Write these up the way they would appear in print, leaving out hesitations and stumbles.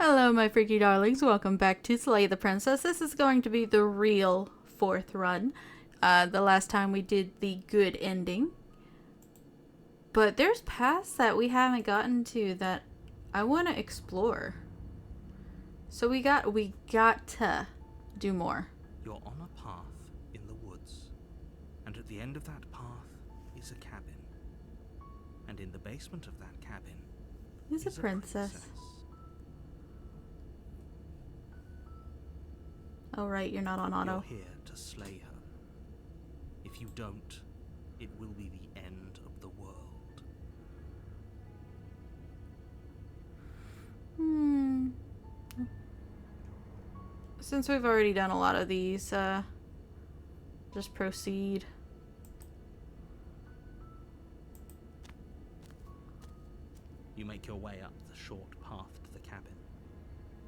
Hello, my freaky darlings. Welcome back to Slay the Princess. This is going to be the real fourth run. The last time we did the good ending. But there's paths that we haven't gotten to that I want to explore. So we got to do more. You're on a path in the woods, and at the end of that path is a cabin. And in the basement of that cabin Who's a princess? Oh, right, you're not on auto. You're here to slay her. If you don't, it will be the end of the world. Since we've already done a lot of these, just proceed. You make your way up the short path to the cabin.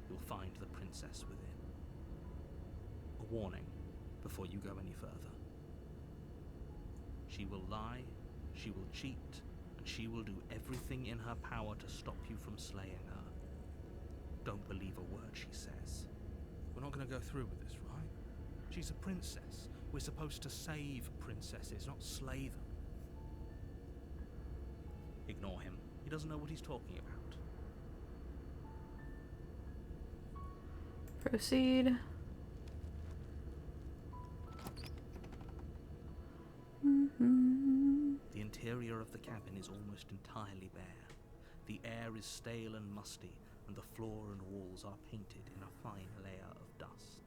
You'll find the princess within. A warning before you go any further. She will lie, she will cheat, and she will do everything in her power to stop you from slaying her. Don't believe a word she says. We're not going to go through with this, right? She's a princess. We're supposed to save princesses, not slay them. Ignore him. He doesn't know what he's talking about. Proceed. The interior of the cabin is almost entirely bare. The air is stale and musty, and the floor and walls are painted in a fine layer of dust.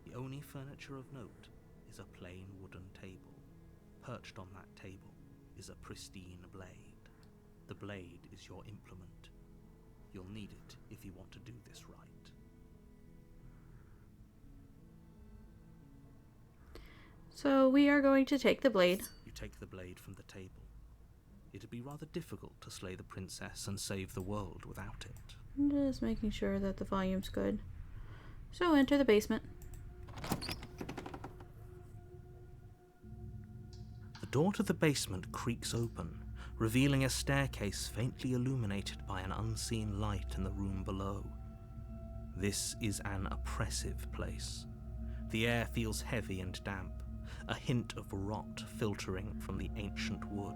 The only furniture of note is a plain wooden table. Perched on that table is a pristine blade. The blade is your implement. You'll need it if you want to do this right. So we are going to take the blade. You take the blade from the table. It'd be rather difficult to slay the princess and save the world without it. I'm just making sure that the volume's good. So enter the basement. The door to the basement creaks open, revealing a staircase faintly illuminated by an unseen light in the room below. This is an oppressive place. The air feels heavy and damp, a hint of rot filtering from the ancient wood.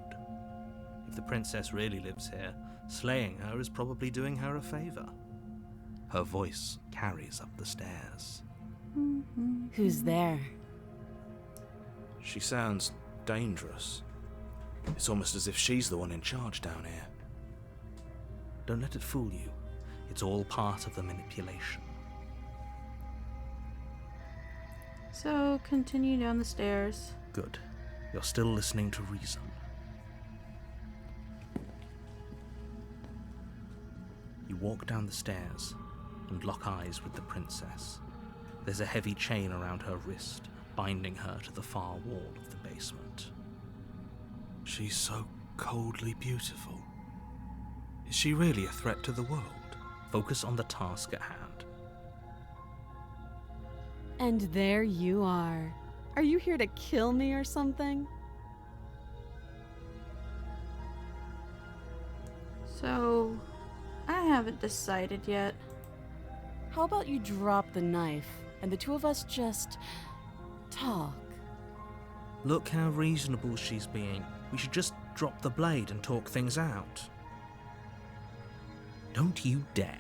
If the princess really lives here, slaying her is probably doing her a favor. Her voice carries up the stairs. Who's there? She sounds dangerous. It's almost as if she's the one in charge down here. Don't let it fool you. It's all part of the manipulation. So continue down the stairs. Good. You're still listening to reason. You walk down the stairs and lock eyes with the princess. There's a heavy chain around her wrist, binding her to the far wall of the basement. She's so coldly beautiful. Is she really a threat to the world? Focus on the task at hand. And there you are. Are you here to kill me or something? So, I haven't decided yet. How about you drop the knife and the two of us just talk? Look how reasonable she's being. We should just drop the blade and talk things out. Don't you dare.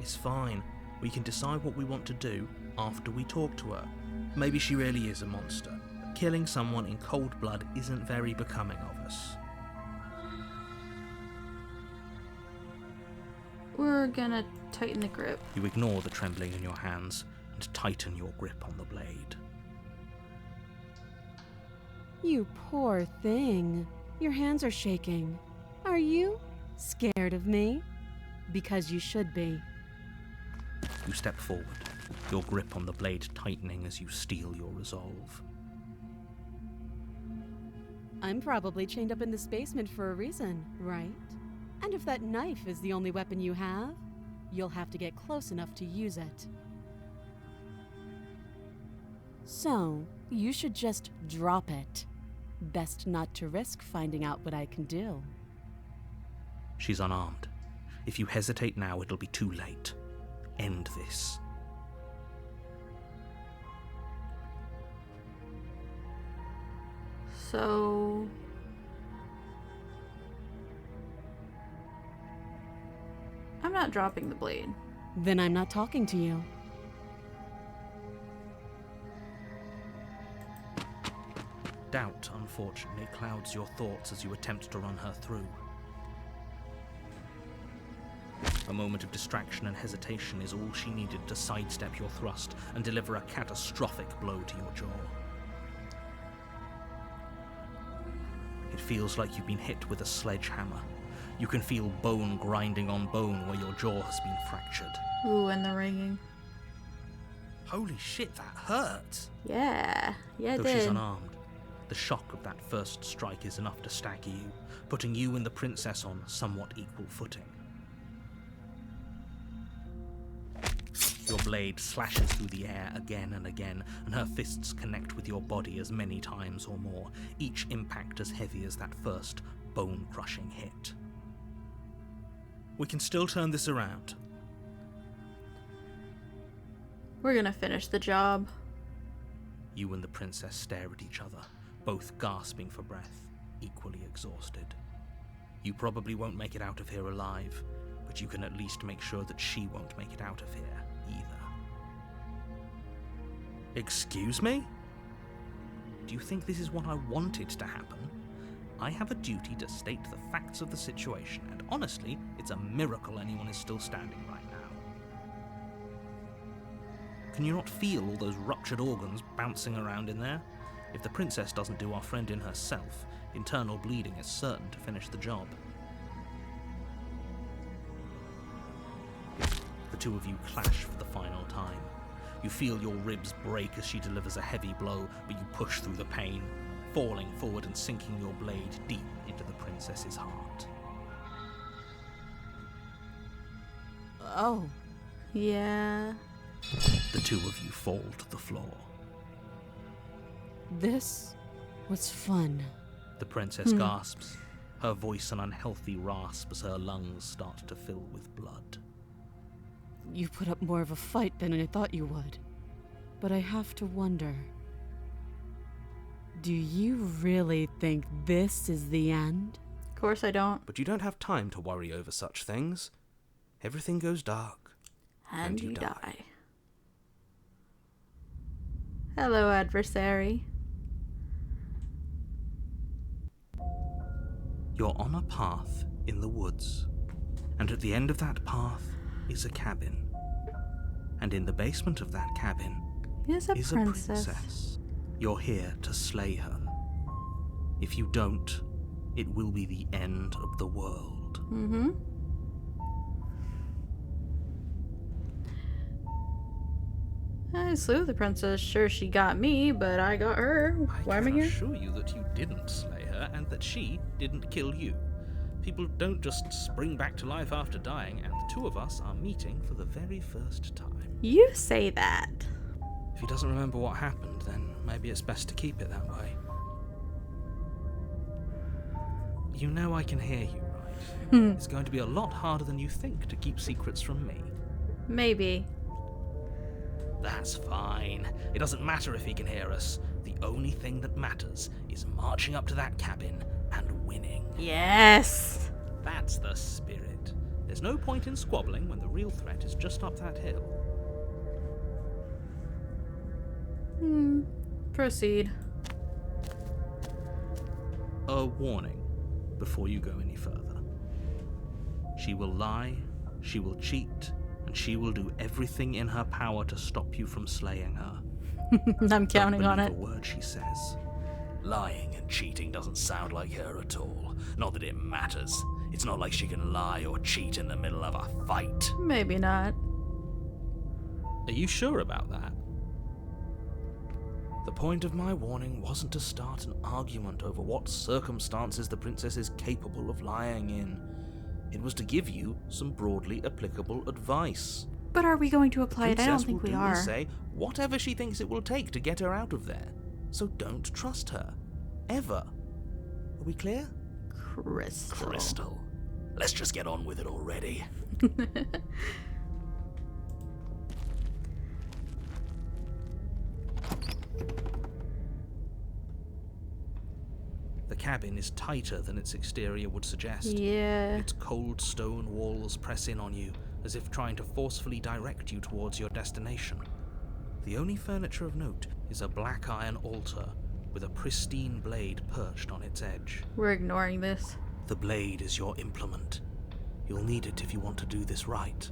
It's fine. We can decide what we want to do after we talk to her. Maybe she really is a monster. But killing someone in cold blood isn't very becoming of us. We're gonna tighten the grip. You ignore the trembling in your hands and tighten your grip on the blade. You poor thing. Your hands are shaking. Are you scared of me? Because you should be. You step forward, your grip on the blade tightening as you steel your resolve. I'm probably chained up in this basement for a reason, right? And if that knife is the only weapon you have, you'll have to get close enough to use it. So, you should just drop it. Best not to risk finding out what I can do. She's unarmed. If you hesitate now, it'll be too late. End this. So... I'm not dropping the blade. Then I'm not talking to you. Doubt, unfortunately, clouds your thoughts as you attempt to run her through. A moment of distraction and hesitation is all she needed to sidestep your thrust and deliver a catastrophic blow to your jaw. It feels like you've been hit with a sledgehammer. You can feel bone grinding on bone where your jaw has been fractured. Ooh, and the ringing. Holy shit, that hurt! Yeah, it Though did. she's unarmed, the shock of that first strike is enough to stagger you, putting you and the princess on somewhat equal footing. Your blade slashes through the air again and again, and her fists connect with your body as many times or more, each impact as heavy as that first bone-crushing hit. We can still turn this around. We're gonna finish the job. You and the princess stare at each other, both gasping for breath, equally exhausted. You probably won't make it out of here alive, but you can at least make sure that she won't make it out of here either. Excuse me? Do you think this is what I wanted to happen? I have a duty to state the facts of the situation, and honestly, it's a miracle anyone is still standing right now. Can you not feel all those ruptured organs bouncing around in there? If the princess doesn't do our friend in herself, internal bleeding is certain to finish the job. The two of you clash for the final time. You feel your ribs break as she delivers a heavy blow, but you push through the pain, falling forward and sinking your blade deep into the princess's heart. Oh. Yeah. The two of you fall to the floor. This was fun. The princess gasps, her voice an unhealthy rasp as her lungs start to fill with blood. You put up more of a fight than I thought you would. But I have to wonder, do you really think this is the end? Of course I don't. But you don't have time to worry over such things. Everything goes dark. And you die. Hello, Adversary. You're on a path in the woods, and at the end of that path is a cabin. And in the basement of that cabin Is a is princess. a princess. You're here to slay her. If you don't, it will be the end of the world. Mm-hmm. I slew the princess. Sure, she got me, but I got her. Why am I can here? assure you that you didn't slay her and that she didn't kill you. People don't just spring back to life after dying, and the two of us are meeting for the very first time. You say that. If he doesn't remember what happened, then maybe it's best to keep it that way. You know I can hear you, right? It's going to be a lot harder than you think to keep secrets from me. Maybe. That's fine. It doesn't matter if he can hear us. The only thing that matters is marching up to that cabin and winning. Yes. That's the spirit. There's no point in squabbling when the real threat is just up that hill. Proceed. A warning before you go any further. She will lie, she will cheat, and she will do everything in her power to stop you from slaying her. I'm counting Don't on it. believe a word she says. Lying and cheating doesn't sound like her at all. Not that it matters. It's not like she can lie or cheat in the middle of a fight. Maybe not. Are you sure about that? The point of my warning wasn't to start an argument over what circumstances the princess is capable of lying in. It was to give you some broadly applicable advice. But are we going to apply it? I don't Princess think will we do are. and say whatever she thinks it will take to get her out of there. So don't trust her. Ever. Are we clear? Crystal. Crystal. Let's just get on with it already. The cabin is tighter than its exterior would suggest. Yeah. Its cold stone walls press in on you, as if trying to forcefully direct you towards your destination. The only furniture of note is a black iron altar with a pristine blade perched on its edge. We're ignoring this. The blade is your implement. You'll need it if you want to do this right.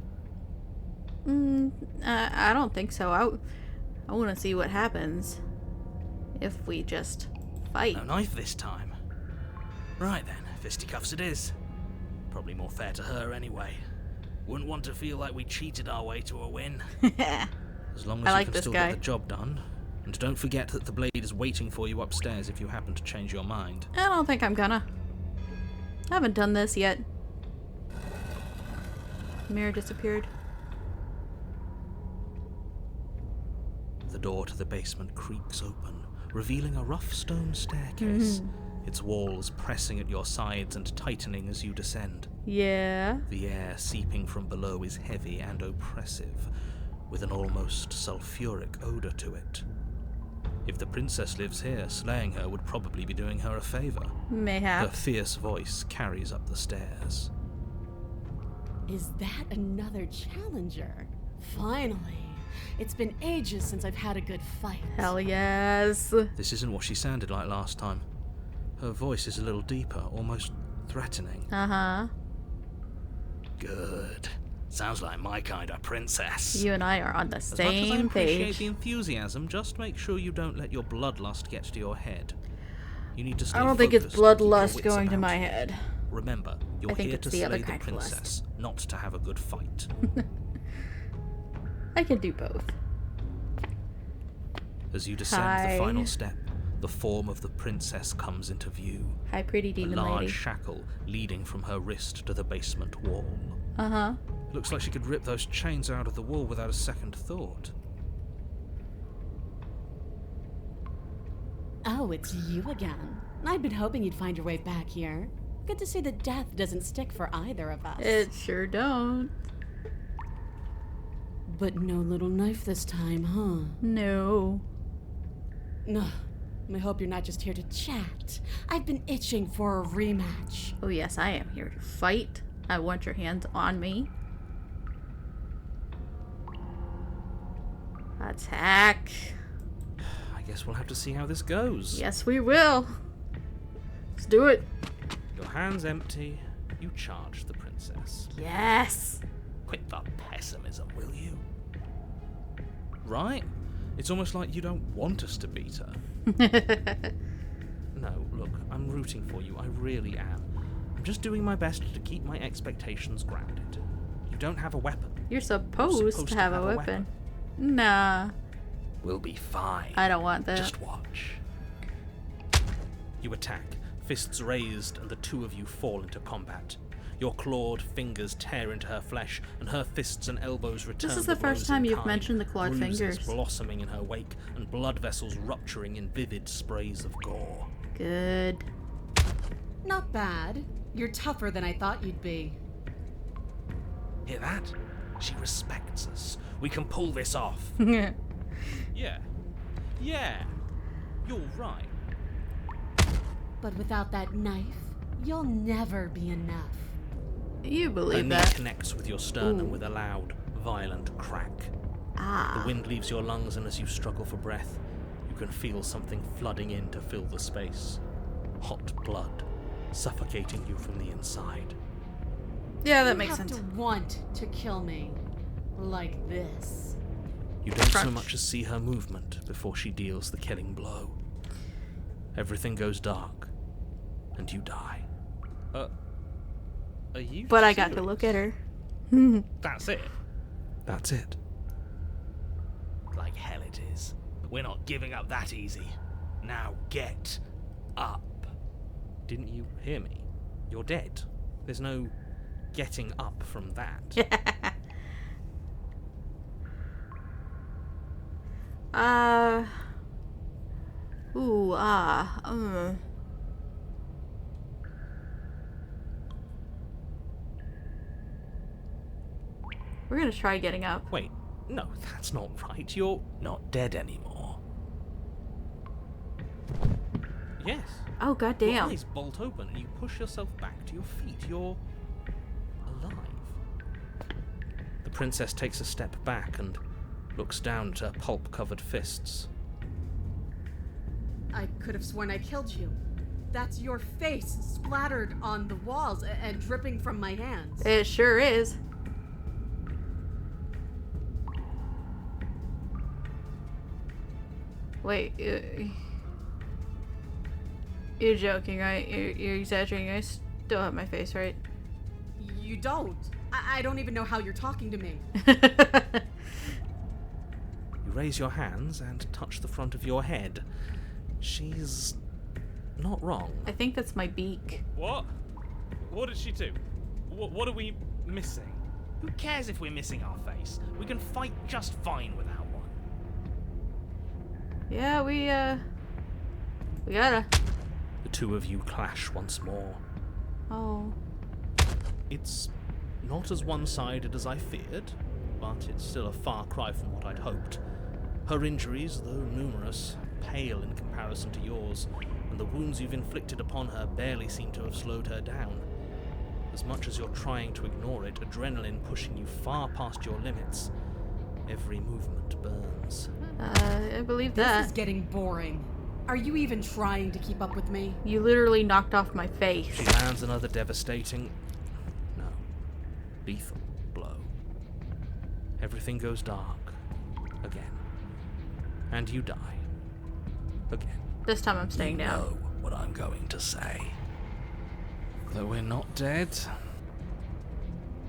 I don't think so. I want to see what happens if we just fight. No knife this time. Right then, fisticuffs it is. Probably more fair to her anyway. Wouldn't want to feel like we cheated our way to a win. As long as I you like can this still guy. get the job done. And don't forget that the blade is waiting for you upstairs if you happen to change your mind. I don't think I'm gonna. I haven't done this yet. Mirror disappeared. The door to the basement creaks open, revealing a rough stone staircase, its walls pressing at your sides and tightening as you descend. Yeah. The air seeping from below is heavy and oppressive, with an almost sulphuric odor to it. If the princess lives here, slaying her would probably be doing her a favor. Her Mayhaps. fierce voice carries up the stairs. Is that another challenger? Finally. It's been ages since I've had a good fight. Hell yes. This isn't what she sounded like last time. Her voice is a little deeper, almost threatening. Uh-huh. Good. Sounds like my kind of princess. You and I are on the As much as I same appreciate page. the enthusiasm, just make sure you don't let your bloodlust get to your head. You need to stay I don't think it's focused and keep your bloodlust wits going to about my you. head. Remember, you're I think here it's to the other slay the kind of lust. princess, not to have a good fight. I can do both. As you descend Hi. the final step, the form of the princess comes into view. Hi, pretty A demon large lady. shackle leading from her wrist to the basement wall. Uh-huh. Looks like she could rip those chains out of the wall without a second thought. Oh, it's you again. I'd been hoping you'd find your way back here. Good to see that death doesn't stick for either of us. It sure don't. But no little knife this time, huh? No. No. I hope you're not just here to chat. I've been itching for a rematch. Oh yes, I am here to fight. I want your hands on me. Attack. I guess we'll have to see how this goes. Yes, we will. Let's do it. Your hands empty, you charge the princess. Yes. Quit the pessimism, will you? Right? It's almost like you don't want us to beat her. No, look, I'm rooting for you, I really am. I'm just doing my best to keep my expectations grounded. You don't have a weapon. You're supposed to have a weapon. Nah. We'll be fine. I don't want that. Just watch. You attack, fists raised, and the two of you fall into combat. Your clawed fingers tear into her flesh, and her fists and elbows return. This is the first blows time in you've kind, mentioned the clawed bruises fingers. blossoming in her wake, and blood vessels rupturing in vivid sprays of gore. Good. Not bad. You're tougher than I thought you'd be. Hear that? She respects us. We can pull this off. Yeah. Yeah. You're right. But without that knife, you'll never be enough. You Her believe knee that. connects with your sternum Ooh. with a loud, violent crack. The Ah. wind leaves your lungs, and as you struggle for breath, you can feel something flooding in to fill the space. Hot blood, suffocating you from the inside. Yeah, that You makes have sense. to want to kill me. Like this. You don't so Crunch. much as see her movement before she deals the killing blow. Everything goes dark, and you die. Are you But I got to serious? look at her. That's it? That's it. Like hell it is. But we're not giving up that easy. Now get up. Didn't you hear me? You're dead. There's no getting up from that. Ooh, We're gonna try getting up. Wait, no, that's not right. You're not dead anymore. Yes. Oh, Your goddamn. eyes bolt open and you push yourself back to your feet. You're alive. The princess takes a step back and looks down at her pulp-covered fists. I could have sworn I killed you. That's your face splattered on the walls and dripping from my hands. It sure is. Wait, you're joking, right? You're exaggerating. I still have my face, right? You don't. I don't even know how you're talking to me. You raise your hands and touch the front of your head. She's not wrong. I think that's my beak. What? What did she do? What are we missing? Who cares if we're missing our face? We can fight just fine without one. Yeah, we gotta. The two of you clash once more. Oh. It's not as one-sided as I feared, but it's still a far cry from what I'd hoped. Her injuries, though numerous, pale in comparison to yours, and the wounds you've inflicted upon her barely seem to have slowed her down. As much as you're trying to ignore it, adrenaline pushing you far past your limits. Every movement burns. I believe This that. is getting boring. Are you even trying to keep up with me? You literally knocked off my face. She lands another devastating, no, lethal blow. Everything goes dark. Again. And you die. Again. This time I'm staying down. know what I'm going to say. That we're not dead?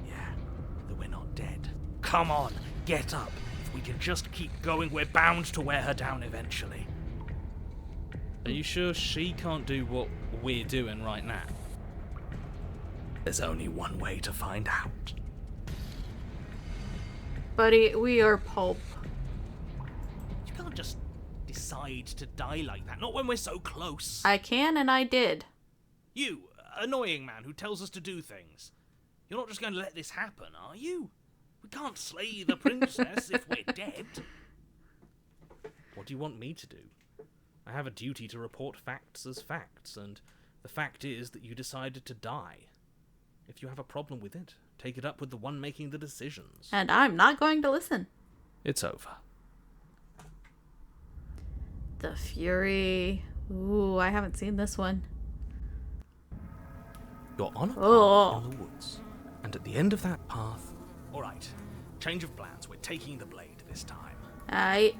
Yeah, that we're not dead. Come on, get up. If we can just keep going, we're bound to wear her down eventually. Are you sure she can't do what we're doing right now? There's only one way to find out. Buddy, we are pulp. You can't just decide to die like that, not when we're so close. I can and I did. You, annoying man who tells us to do things. You're not just going to let this happen, are you? We can't slay the princess if we're dead. What do you want me to do? I have a duty to report facts as facts, and the fact is that you decided to die. If you have a problem with it, take it up with the one making the decisions. And I'm not going to listen. It's over. The Fury. Ooh, I haven't seen this one. You're on a path Oh. in the woods, and at the end of that path... Alright, change of plans. We're taking the blade this time.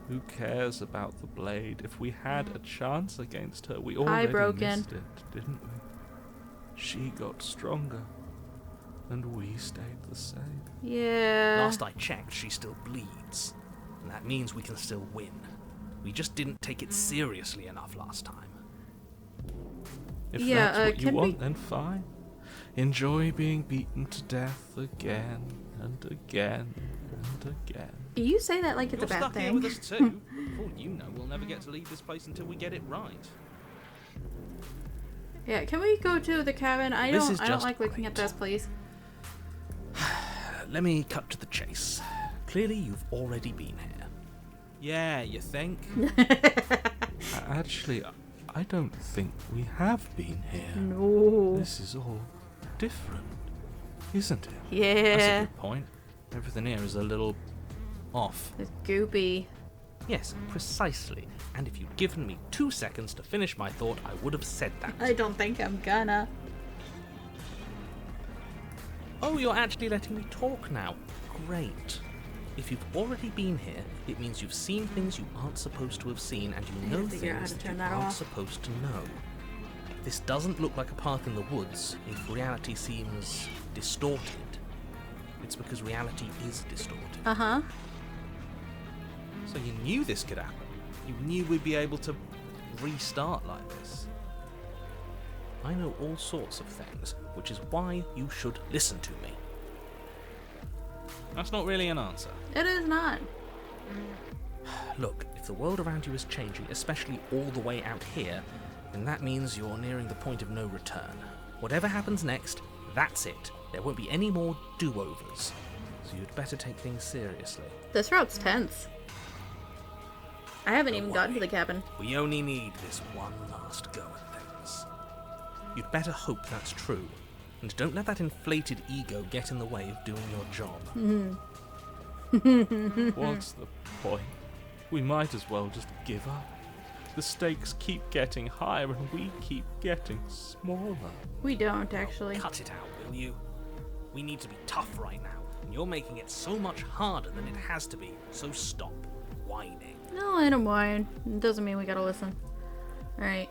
Who cares about the blade? If we had a chance against her, we Hi, already Broken. missed it, didn't we? She got stronger, and we stayed the same. Yeah. Last I checked, she still bleeds. And that means we can still win. We just didn't take it seriously enough last time. If Yeah, that's what you can we- want, then fine. Enjoy being beaten to death again and again and again. You say that like it's You're a bad stuck here thing. with us too. For all you know, we'll never get to leave this place until we get it right. Yeah, can we go to the cabin? I This don't is I don't just like looking great. at this, please. Let me cut to the chase. Clearly you've already been here. Yeah, you think? Actually, I don't think we have been here. No. This is all different, isn't it? That's a Yeah. good point. Everything here is a little off. It's goopy. Yes, precisely. And if you'd given me 2 seconds to finish my thought, I would have said that. I don't think I'm gonna. Oh, you're actually letting me talk now. Great. If you've already been here, it means you've seen things you aren't supposed to have seen, and you I know gotta figure out how things to that you turn that aren't off. supposed to know. This doesn't look like a path in the woods if reality seems distorted. It's because reality is distorted. Uh-huh. So you knew this could happen. You knew we'd be able to restart like this. I know all sorts of things, which is why you should listen to me. That's not really an answer. It is not. Look, if the world around you is changing, especially all the way out here, then that means you're nearing the point of no return. Whatever happens next, that's it. There won't be any more do-overs, so you'd better take things seriously. This route's tense. I haven't Don't even gotten to worry. the cabin. We only need this one last go at things. You'd better hope that's true, and don't let that inflated ego get in the way of doing your job. What's the point? We might as well just give up. The stakes keep getting higher and we keep getting smaller. We don't, actually. Cut it out, will you? We need to be tough right now, and you're making it so much harder than it has to be, so stop whining. No, I don't mind. It doesn't mean we gotta listen. Alright,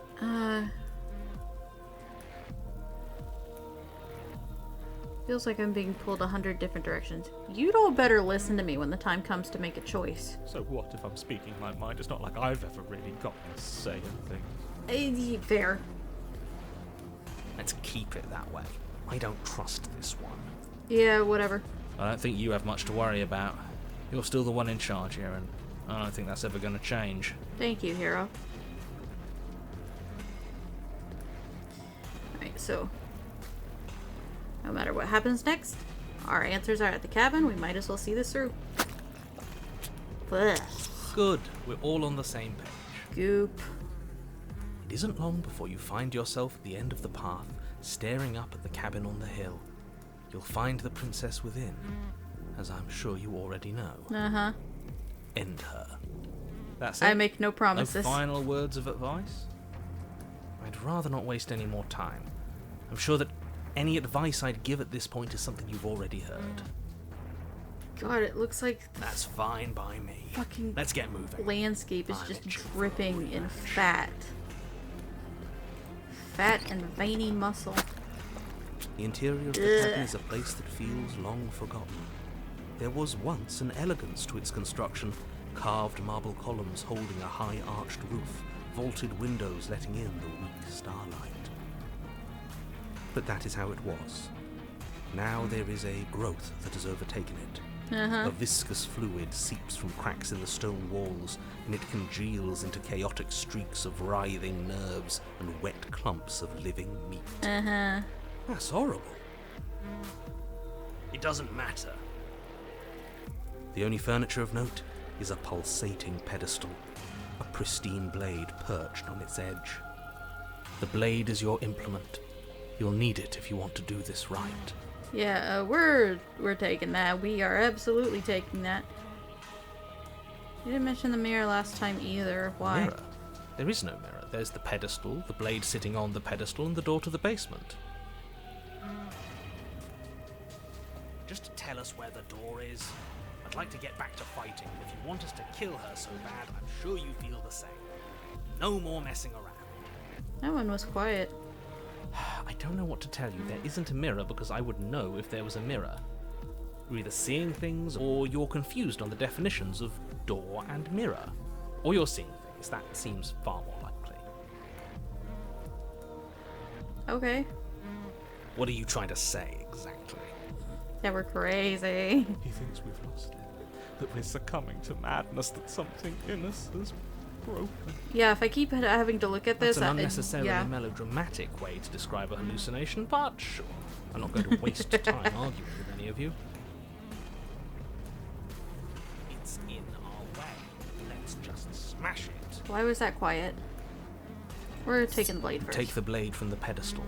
feels like I'm being pulled 100 different directions. You'd all better listen to me when the time comes to make a choice. So what if I'm speaking my mind? It's not like I've ever really got to say anything. Fair. Let's keep it that way. I don't trust this one. Yeah, whatever. I don't think you have much to worry about. You're still the one in charge here, and I don't think that's ever going to change. Thank you, hero. Alright, so no matter what happens next, our answers are at the cabin. We might as well see this through. Ugh. Good, we're all on the same page. Goop. It isn't long before you find yourself at the end of the path, staring up at the cabin on the hill. You'll find the princess within, as I'm sure you already know. Uh-huh. End her. That's it? I make no No promises. final words of advice? I'd rather not waste any more time. I'm sure that any advice I'd give at this point is something you've already heard. God, it looks like the That's fine by me. fucking Let's get moving. landscape is I'm just itching for dripping in revenge. fat. Fat and veiny muscle. The interior of the cabin is a place that feels long forgotten. There was once an elegance to its construction, carved marble columns holding a high arched roof, vaulted windows letting in the weak starlight. But that is how it was. Now there is a growth that has overtaken it. A viscous fluid seeps from cracks in the stone walls, and it congeals into chaotic streaks of writhing nerves and wet clumps of living meat. That's horrible. It doesn't matter. The only furniture of note is a pulsating pedestal, a pristine blade perched on its edge. The blade is your implement. You'll need it if you want to do this right. Yeah, we're taking that. We are absolutely taking that. You didn't mention the mirror last time either. Why? Mirror? There is no mirror. There's the pedestal, the blade sitting on the pedestal, and the door to the basement. Just to tell us where the door is. I'd like to get back to fighting. If you want us to kill her so bad, I'm sure you feel the same. No more messing around. That one was quiet. I don't know what to tell you. There isn't a mirror because I would know if there was a mirror. You're either seeing things or you're confused on the definitions of door and mirror. Or you're seeing things. That seems far more likely. Okay. What are you trying to say exactly? That we're crazy. He thinks we've lost it, that we're succumbing to madness, that something in us has broken. Yeah, if I keep having to look at this, That's an unnecessarily yeah. melodramatic way to describe a hallucination, but sure. I'm not going to waste time arguing with any of you. It's in our way. Let's just smash it. Why was that quiet? We're taking the blade first. Take the blade from the pedestal.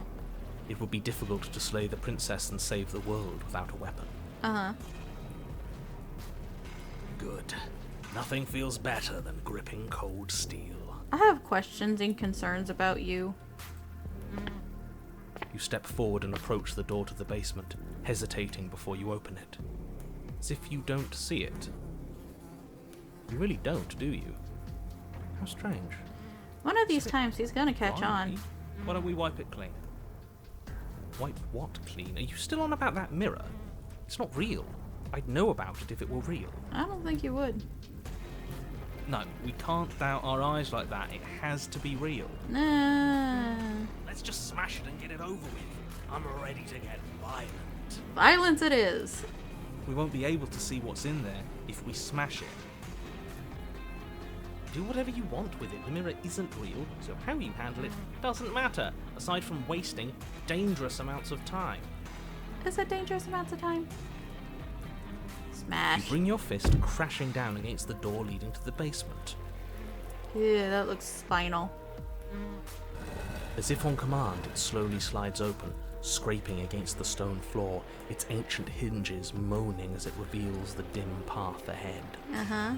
It would be difficult to slay the princess and save the world without a weapon. Uh-huh. Good. Nothing feels better than gripping cold steel. I have questions and concerns about you. You step forward and approach the door to the basement, hesitating before you open it. As if you don't see it. You really don't, do you? How strange. One of these times he's gonna catch on. Why don't we wipe it clean? Wipe what clean? Are you still on about that mirror? It's not real. I'd know about it if it were real. I don't think you would. No, we can't doubt our eyes like that. It has to be real. Nah. Let's just smash it and get it over with. I'm ready to get violent. Violence it is. We won't be able to see what's in there if we smash it. Do whatever you want with it. The mirror isn't real, so how you handle it doesn't matter, aside from wasting dangerous amounts of time. Is that dangerous amounts of time? You Smash. bring your fist crashing down against the door leading to the basement. Yeah, that looks spinal. As if on command, it slowly slides open, scraping against the stone floor, its ancient hinges moaning as it reveals the dim path ahead. Uh-huh.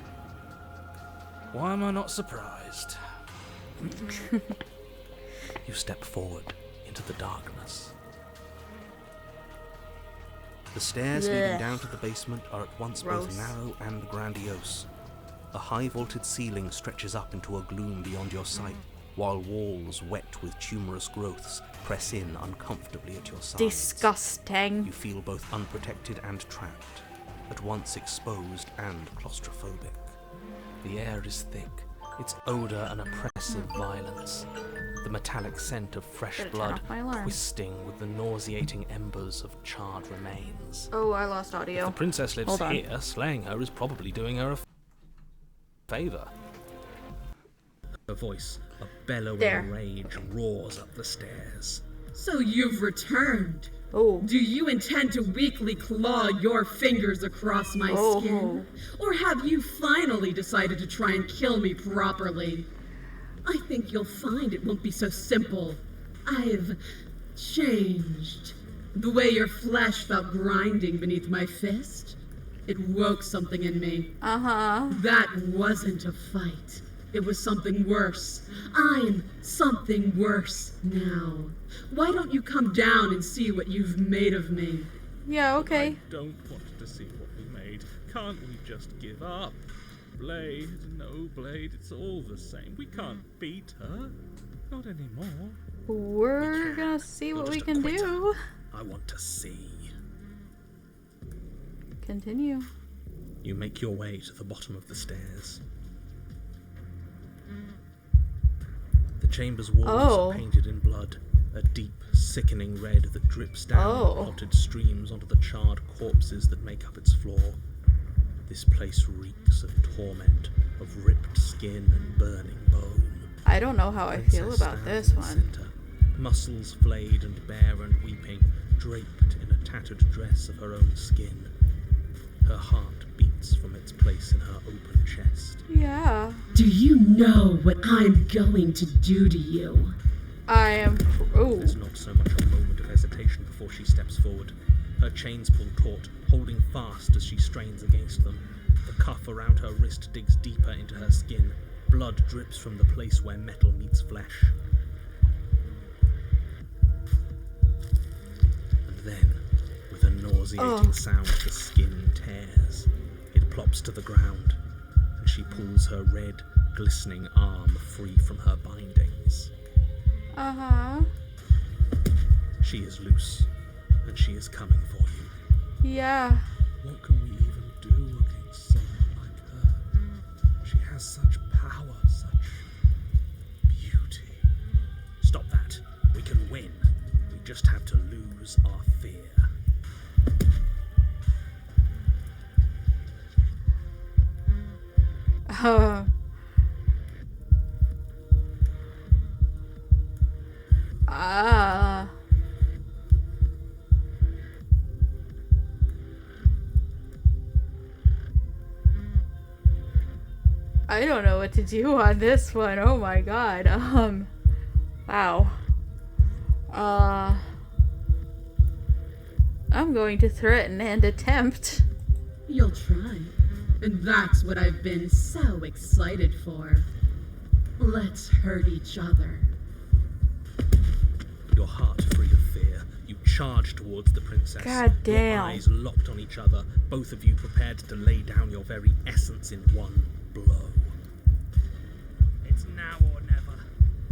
Why am I not surprised? You step forward into the darkness. The stairs leading Blech. down to the basement are at once Gross. both narrow and grandiose. A high-vaulted ceiling stretches up into a gloom beyond your sight, while walls wet with tumorous growths press in uncomfortably at your sides. Disgusting. You feel both unprotected and trapped, at once exposed and claustrophobic. The air is thick, its odour an oppressive violence, the metallic scent of fresh Better turn blood off my alarm. twisting with the nauseating embers of charred remains. Oh, I lost If the audio. princess lives Hold on. here, slaying her is probably doing her a favour. Her voice, a bellowing There. rage, roars up the stairs. So you've returned. Oh. Do you intend to weakly claw your fingers across my Oh. skin? Or have you finally decided to try and kill me properly? I think you'll find it won't be so simple. I've changed. The way your flesh felt grinding beneath my fist, it woke something in me. Uh-huh. That wasn't a fight. It was something worse. I'm something worse now. Why don't you come down and see what you've made of me? Yeah, okay. I don't want to see what we made. Can't we just give up? Blade, no Blade, it's all the same. We can't beat her. Not anymore. We're gonna see You're what we just a can quitter. do. I want to see. Continue. You make your way to the bottom of the stairs. The chamber's walls Oh. are painted in blood, a deep, sickening red that drips down Oh. in potted streams onto the charred corpses that make up its floor. This place reeks of torment, of ripped skin and burning bone. I don't know how I feel Princess about stands this in the one. Center, muscles flayed and bare and weeping, draped in a tattered dress of her own skin. Her heart beats from its place in her open chest. Yeah. Do you know what I'm going to do to you? I am. Oh. There's not so much a moment of hesitation before she steps forward. Her chains pull taut, holding fast as she strains against them. The cuff around her wrist digs deeper into her skin. Blood drips from the place where metal meets flesh. And then, with a nauseating sound, the skin tears. It plops to the ground, and she pulls her red, glistening arm free from her bindings. Uh-huh. She is loose, and she is coming for you. Yeah. What can we even do against someone like her? She has such power, such beauty. Stop that. We can win. We just have to lose our fear. Ah. I don't know what to do on this one. Oh my god. Wow. I'm going to threaten and attempt. You'll try. And that's what I've been so excited for. Let's hurt each other. Your heart free of fear, you charge towards the princess. God damn. Your eyes locked on each other, both of you prepared to lay down your very essence in one blow. It's now or never.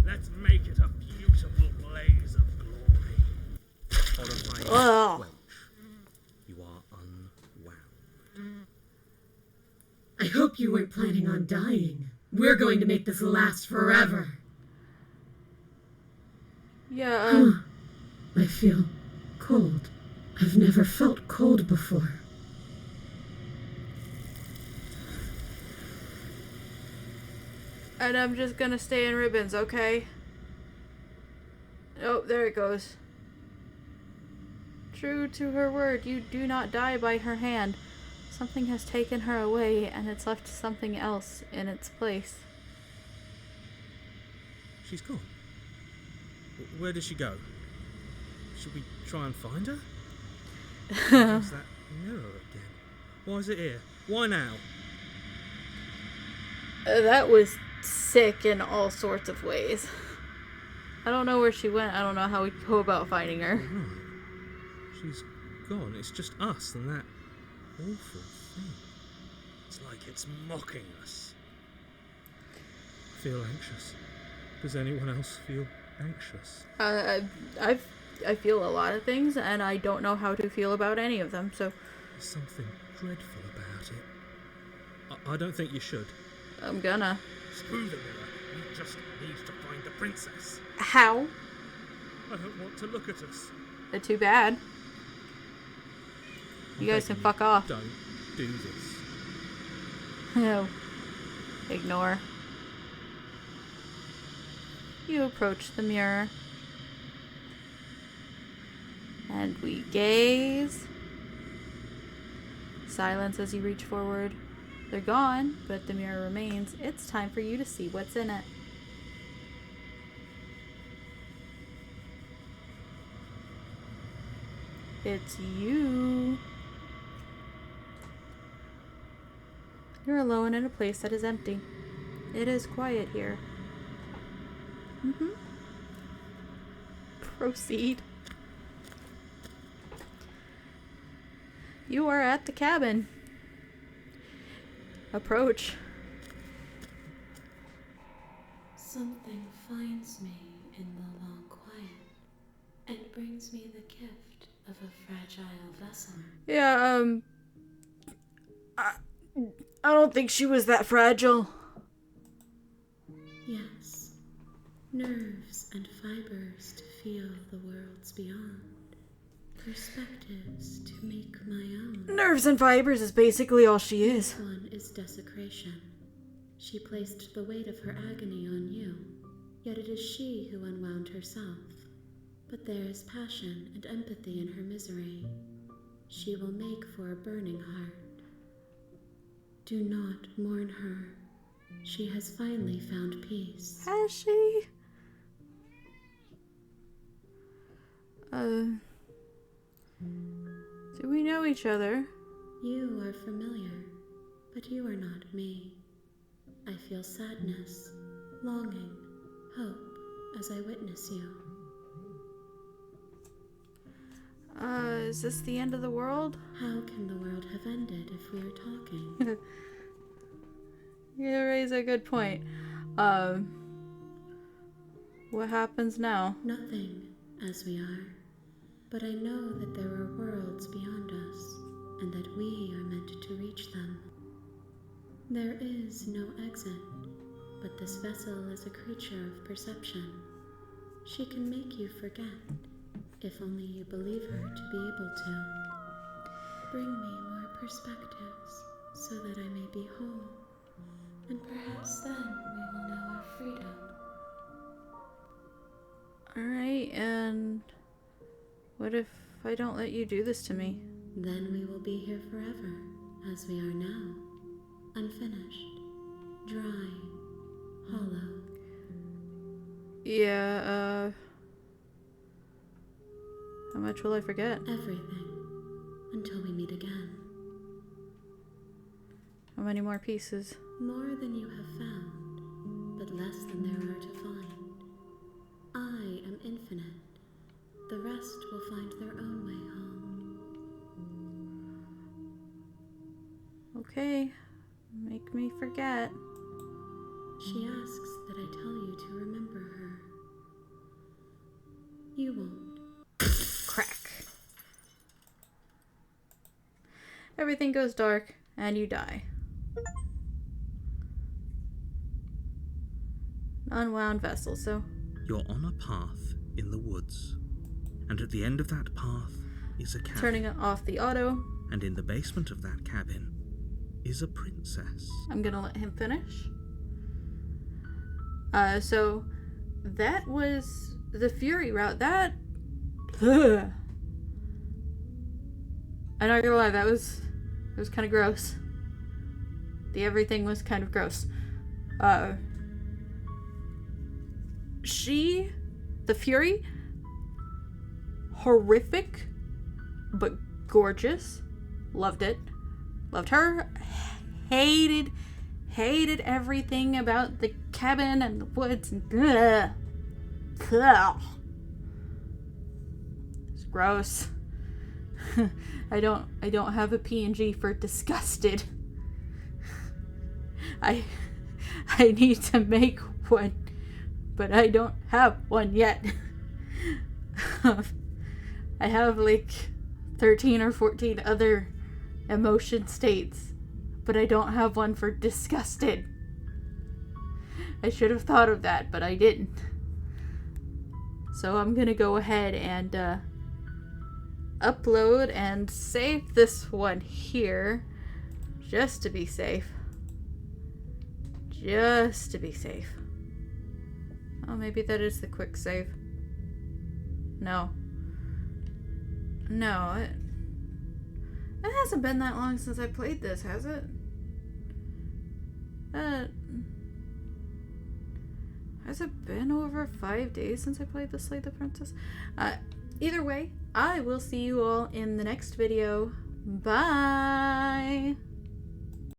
Let's make it a beautiful blaze of glory. Horrifying Ugh. squelch. You are unwound. I hope you weren't planning on dying. We're going to make this last forever. Yeah, I feel cold. I've never felt cold before. and I'm just gonna stay in ribbons, okay? Oh, there it goes. true to her word. You do not die by her hand. Something has taken her away, and it's left something else in its place. She's gone. Where did she go? Should we try and find her? There's that mirror again. Why is it here? Why now? That was sick in all sorts of ways. I don't know where she went. I don't know how we go about finding her. Right. She's gone. It's just us and that awful thing. It's like it's mocking us. I feel anxious. Does anyone else feel anxious? I feel a lot of things, and I don't know how to feel about any of them, so... There's something dreadful about it. I don't think you should. I'm gonna. Screw the mirror. We just need to find the princess. How? I don't want to look at us. Too bad. You guys can fuck off. Don't do this. No. Ignore. You approach the mirror. And we gaze. Silence as you reach forward. They're gone, but the mirror remains. It's time for you to see what's in it. It's you. You're alone in a place that is empty. It is quiet here. Proceed. You are at the cabin. Approach. Something finds me in the long quiet and brings me the gift of a fragile vessel. Yeah, I don't think she was that fragile. Yes, nerves and fibers to feel the worlds beyond, perspectives to make my own. Nerves and fibers is basically all she is. This one is desecration. She placed the weight of her agony on you, yet it is she who unwound herself. But there is passion and empathy in her misery. She will make for a burning heart. Do not mourn her. She has finally found peace. Has she? Do we know each other? You are familiar, but you are not me. I feel sadness, longing, hope as I witness you. Is this the end of the world? How can the world have ended if we are talking? You raise a good point. What happens now? Nothing, as we are. But I know that there are worlds beyond us, and that we are meant to reach them. There is no exit, but this vessel is a creature of perception. She can make you forget, if only you believe her to be able to. Bring me more perspectives, so that I may be whole, and perhaps then we will know our freedom. Alright, and what if I don't let you do this to me? Then we will be here forever, as we are now. Unfinished, dry, hollow. Yeah, how much will I forget? Everything, until we meet again. How many more pieces? More than you have found, but less than there are to find. I am infinite. The rest will find their own way home. Okay, make me forget. She asks that I tell you to remember her. You won't. Crack. Everything goes dark, and you die. Unwound vessel, so... You're on a path in the woods, and at the end of that path is a cabin. Turning off the auto. And in the basement of that cabin is a princess. I'm gonna let him finish. So that was the Fury route. That I'm not gonna lie, it was kind of gross. The everything was kind of gross. The Fury, horrific, but gorgeous. Loved it. Loved her. Hated everything about the cabin and the woods and it's gross. I don't have a PNG for disgusted. I need to make one, but I don't have one yet. I have like 13 or 14 other emotion states, but I don't have one for disgusted. I should have thought of that, but I didn't. So I'm gonna go ahead and upload and save this one here, just to be safe. Just to be safe. Oh, maybe that is the quick save. No. No, it hasn't been that long since I played this, has it? Has it been over 5 days since I played the Slay the Princess? Either way, I will see you all in the next video. Bye!